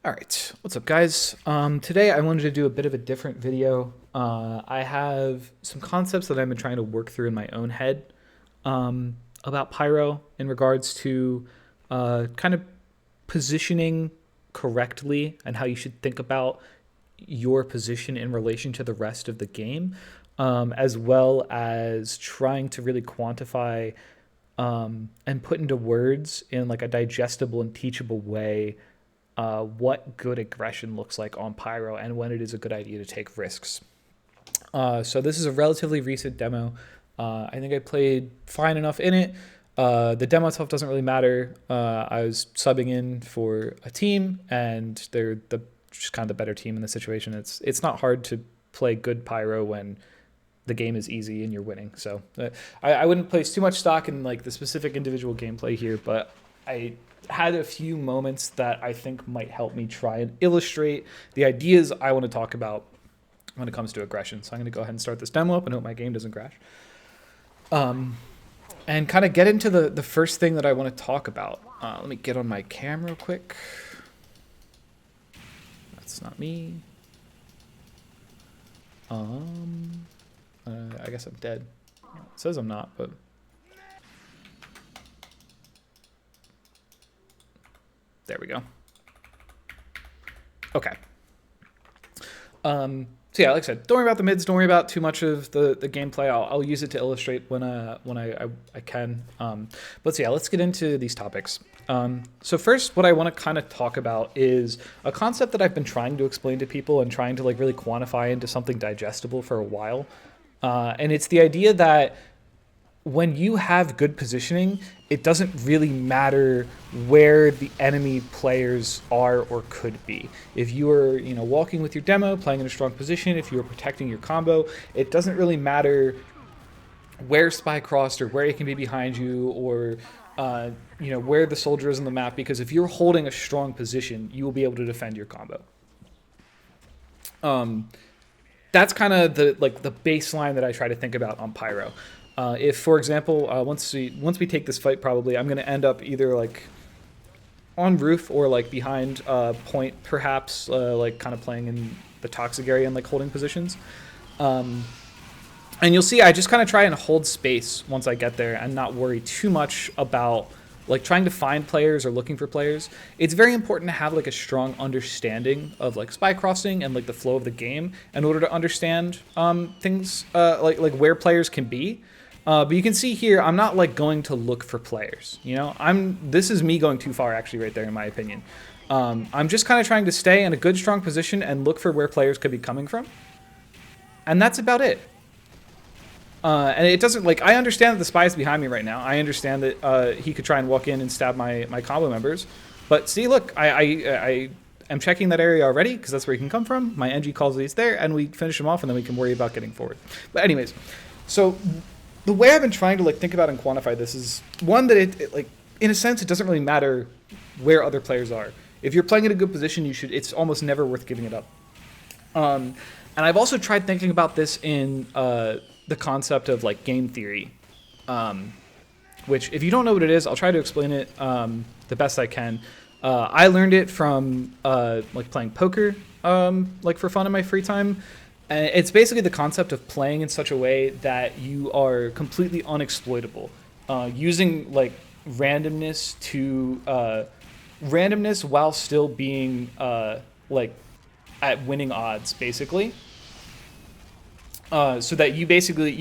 All right, what's up, guys? Today I wanted to do a bit of a different video. I have some concepts that I've been trying to work through in my own head about Pyro in regards to kind of positioning correctly and how you should think about your position in relation to the rest of the game, as well as trying to really quantify and put into words in like a digestible and teachable way what good aggression looks like on Pyro and when it is a good idea to take risks. So this is a relatively recent demo. I think I played fine enough in it. The demo itself doesn't really matter. I was subbing in for a team, and they're just kind of the better team in the situation. It's not hard to play good Pyro when the game is easy and you're winning. So I wouldn't place too much stock in like the specific individual gameplay here, but I had a few moments that I think might help me try and illustrate the ideas I want to talk about when it comes to aggression. So I'm going to go ahead and start this demo up and hope my game doesn't crash. And kind of get into the first thing that I want to talk about. Let me get on my cam real quick. That's not me. I guess I'm dead. It says I'm not, but... There we go. Okay. So yeah, like I said, don't worry about the mids. Don't worry about too much of the gameplay. I'll use it to illustrate when I can. But so yeah, let's get into these topics. So first, what I want to kind of talk about is a concept that I've been trying to explain to people and trying to like really quantify into something digestible for a while. And it's the idea that when you have good positioning, it doesn't really matter where the enemy players are or could be. If you are, walking with your demo, playing in a strong position, if you are protecting your combo, it doesn't really matter where Spy crossed or where it can be behind you or, where the soldier is on the map, because if you're holding a strong position, you will be able to defend your combo. That's kind of the baseline that I try to think about on Pyro. If, for example, once we take this fight, probably I'm going to end up either like on roof or like behind point, perhaps like kind of playing in the toxic area and like holding positions. And you'll see I just kind of try and hold space once I get there and not worry too much about like trying to find players or looking for players. It's very important to have like a strong understanding of like spy crossing and like the flow of the game in order to understand things like where players can be. But you can see here, I'm not like going to look for players. This is me going too far actually right there in my opinion. I'm just kind of trying to stay in a good strong position and look for where players could be coming from. And that's about it. And it doesn't like, I understand that the spy is behind me right now. I understand that he could try and walk in and stab my combo members. But see, look, I am checking that area already because that's where he can come from. My NG calls these there and we finish him off and then we can worry about getting forward. But anyways, so the way I've been trying to like think about and quantify this is one that it like, in a sense, it doesn't really matter where other players are. If you're playing in a good position, it's almost never worth giving it up. And I've also tried thinking about this in the concept of like game theory, which if you don't know what it is, I'll try to explain it the best I can. I learned it from like playing poker like for fun in my free time. And it's basically the concept of playing in such a way that you are completely unexploitable, using like randomness while still being like at winning odds, basically. So that you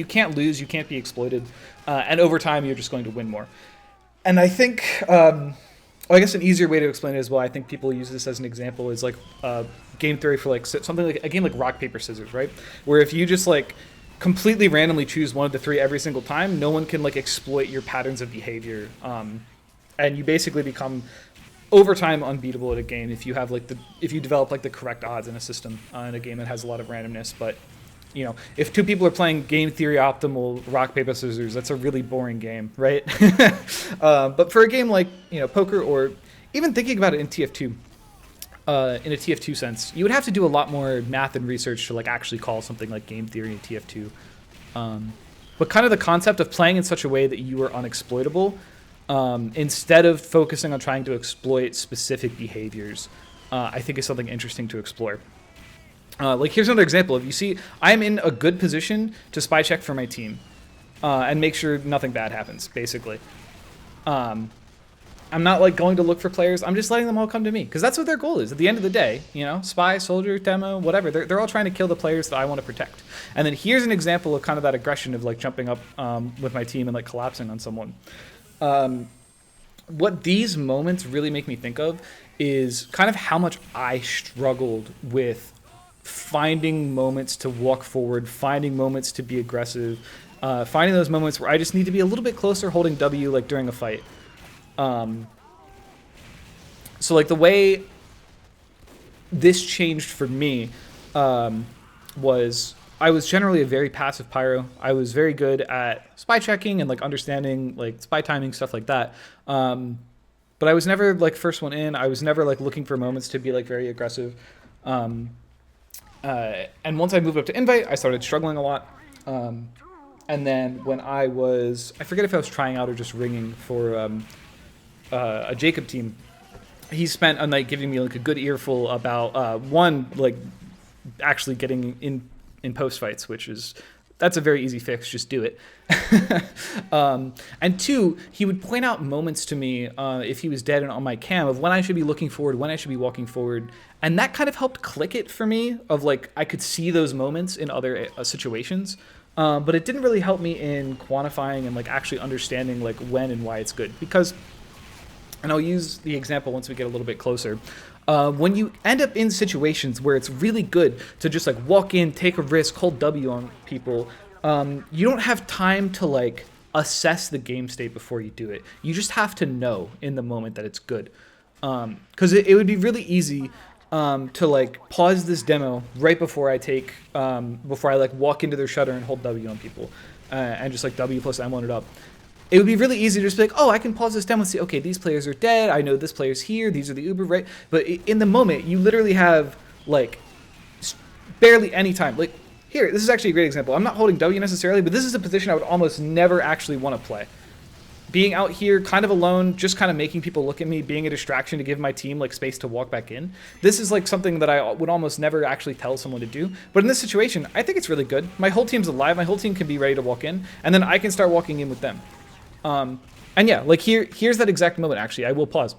can't lose, you can't be exploited, and over time you're just going to win more. And I think, I guess an easier way to explain it as well, I think people use this as an example, is like game theory for like something like a game like rock, paper, scissors, right? Where if you just like completely randomly choose one of the three every single time, no one can like exploit your patterns of behavior, and you basically become over time unbeatable at a game if you develop like the correct odds in a system in a game that has a lot of randomness. But if two people are playing game theory optimal rock, paper, scissors, that's a really boring game, right? But for a game like, poker, or even thinking about it in TF2, in a TF2 sense, you would have to do a lot more math and research to like actually call something like game theory in TF2. But kind of the concept of playing in such a way that you are unexploitable, instead of focusing on trying to exploit specific behaviors, I think is something interesting to explore. Like here's another example. If you see, I'm in a good position to spy check for my team and make sure nothing bad happens, basically. I'm not like going to look for players. I'm just letting them all come to me because that's what their goal is. At the end of the day, you know, spy, soldier, demo, whatever. They're all trying to kill the players that I want to protect. And then here's an example of kind of that aggression of like jumping up with my team and like collapsing on someone. What these moments really make me think of is kind of how much I struggled with finding moments to walk forward, finding moments to be aggressive, finding those moments where I just need to be a little bit closer holding W like during a fight. So like the way this changed for me was I was generally a very passive Pyro. I was very good at spy checking and like understanding like spy timing, stuff like that. But I was never like first one in. I was never like looking for moments to be like very aggressive. And once I moved up to invite, I started struggling a lot. And then when I forget if I was trying out or just ringing for a Jacob team, he spent a night giving me like a good earful about one, like actually getting in post fights, that's a very easy fix. Just do it. And two, he would point out moments to me if he was dead and on my cam of when I should be looking forward, when I should be walking forward. And that kind of helped click it for me of like, I could see those moments in other situations. But it didn't really help me in quantifying and like actually understanding like when and why it's good. Because, and I'll use the example once we get a little bit closer. When you end up in situations where it's really good to just like walk in, take a risk, hold W on people, you don't have time to like assess the game state before you do it. You just have to know in the moment that it's good. Because it would be really easy to like pause this demo right before I before I like walk into their shutter and hold W on people and just like W plus M1 it up. It would be really easy to just be like, oh, I can pause this demo and see, okay, these players are dead. I know this player's here. These are the Uber, right? But in the moment, you literally have like barely any time. Like here, this is actually a great example. I'm not holding W necessarily, but this is a position I would almost never actually want to play. Being out here kind of alone, just kind of making people look at me, being a distraction to give my team like space to walk back in. This is like something that I would almost never actually tell someone to do. But in this situation, I think it's really good. My whole team's alive. My whole team can be ready to walk in, and then I can start walking in with them. And yeah, like here's that exact moment. Actually, I will pause.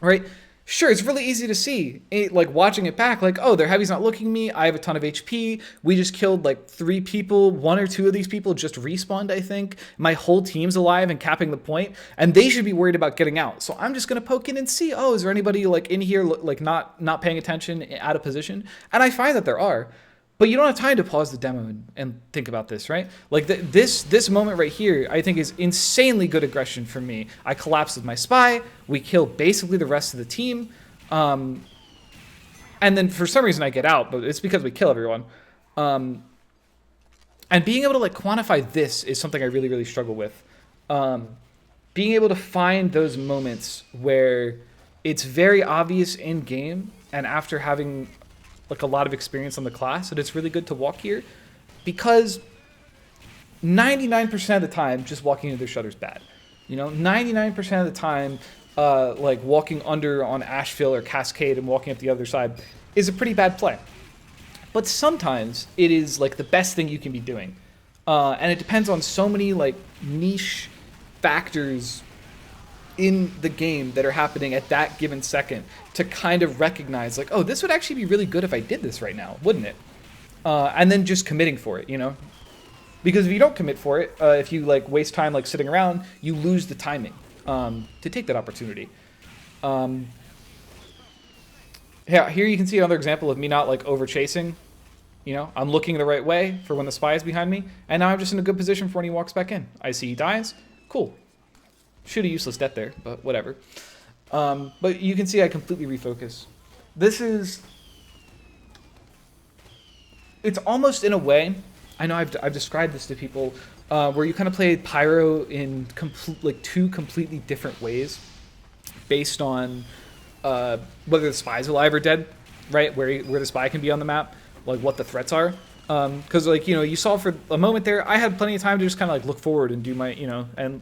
Right? Sure, it's really easy to see, like watching it back, like, oh, their heavy's not looking at me. I have a ton of HP. We just killed like 3 people. 1 or 2 of these people just respawned, I think. My whole team's alive and capping the point, and they should be worried about getting out. So I'm just gonna poke in and see, oh, is there anybody like in here like not paying attention, out of position? And I find that there are. But you don't have time to pause the demo and think about this, right? Like this moment right here, I think is insanely good aggression for me. I collapse with my spy. We kill basically the rest of the team. And then for some reason I get out, but it's because we kill everyone. And being able to like quantify this is something I really, really struggle with. Being able to find those moments where it's very obvious in game and after having like a lot of experience on the class, that it's really good to walk here, because 99% of the time just walking into their shutter is bad. You know, 99% of the time like walking under on Asheville or Cascade and walking up the other side is a pretty bad play. But sometimes it is like the best thing you can be doing. And it depends on so many like niche factors in the game that are happening at that given second to kind of recognize like, oh, this would actually be really good if I did this right now, wouldn't it? And then just committing for it, you know? Because if you don't commit for it, if you like waste time like sitting around, you lose the timing to take that opportunity. Yeah, here you can see another example of me not like over chasing. You know, I'm looking the right way for when the spy is behind me, and now I'm just in a good position for when he walks back in. I see he dies, cool. Shoot a useless death there, but whatever. But you can see I completely refocus. It's almost in a way, I know I've described this to people, where you kind of play Pyro in 2 completely different ways based on whether the spy's alive or dead, right? Where the spy can be on the map, like what the threats are. Because like, you know, you saw for a moment there, I had plenty of time to just kind of like look forward and do my, you know, and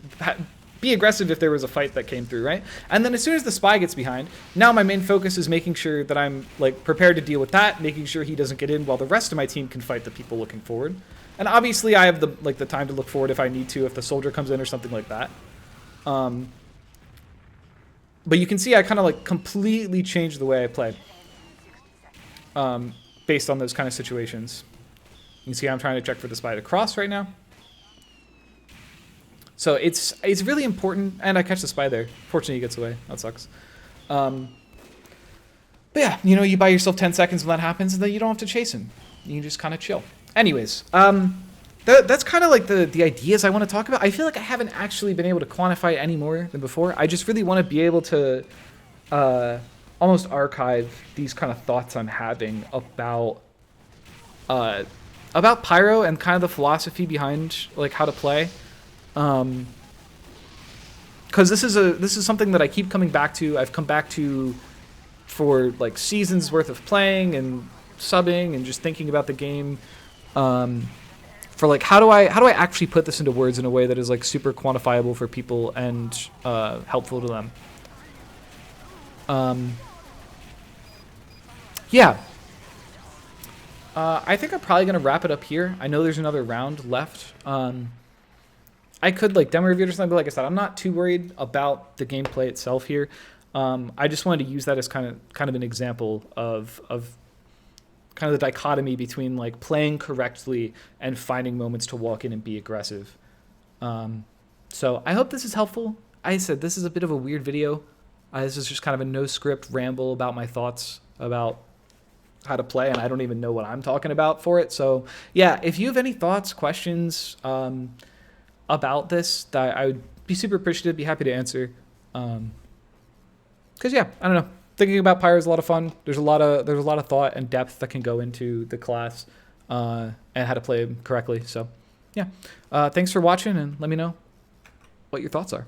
be aggressive if there was a fight that came through, right? And then as soon as the spy gets behind, now my main focus is making sure that I'm like prepared to deal with that, making sure he doesn't get in while the rest of my team can fight the people looking forward. And obviously I have the time to look forward if I need to, if the soldier comes in or something like that. But you can see I kind of like completely changed the way I play based on those kind of situations. You can see I'm trying to check for the spy to cross right now. So it's really important, and I catch the spy there. Fortunately, he gets away. That sucks. But yeah, you know, you buy yourself 10 seconds when that happens, and then you don't have to chase him. You can just kind of chill. Anyways, that's kind of like the ideas I want to talk about. I feel like I haven't actually been able to quantify any more than before. I just really want to be able to almost archive these kind of thoughts I'm having about Pyro and kind of the philosophy behind like how to play. Because this is something that I keep coming back to. I've come back to for like seasons worth of playing and subbing and just thinking about the game. For like how do I actually put this into words in a way that is like super quantifiable for people and helpful to them. Yeah. I think I'm probably gonna wrap it up here. I know there's another round left. I could like demo review it or something, but like I said, I'm not too worried about the gameplay itself here. I just wanted to use that as kind of an example of kind of the dichotomy between like playing correctly and finding moments to walk in and be aggressive. So I hope this is helpful. I said this is a bit of a weird video. This is just kind of a no script ramble about my thoughts about how to play, and I don't even know what I'm talking about for it. So yeah, if you have any thoughts, questions, about this, that I would be super appreciative, be happy to answer. Because yeah, I don't know. Thinking about Pyro is a lot of fun. There's a lot of thought and depth that can go into the class and how to play him correctly. So yeah, thanks for watching, and let me know what your thoughts are.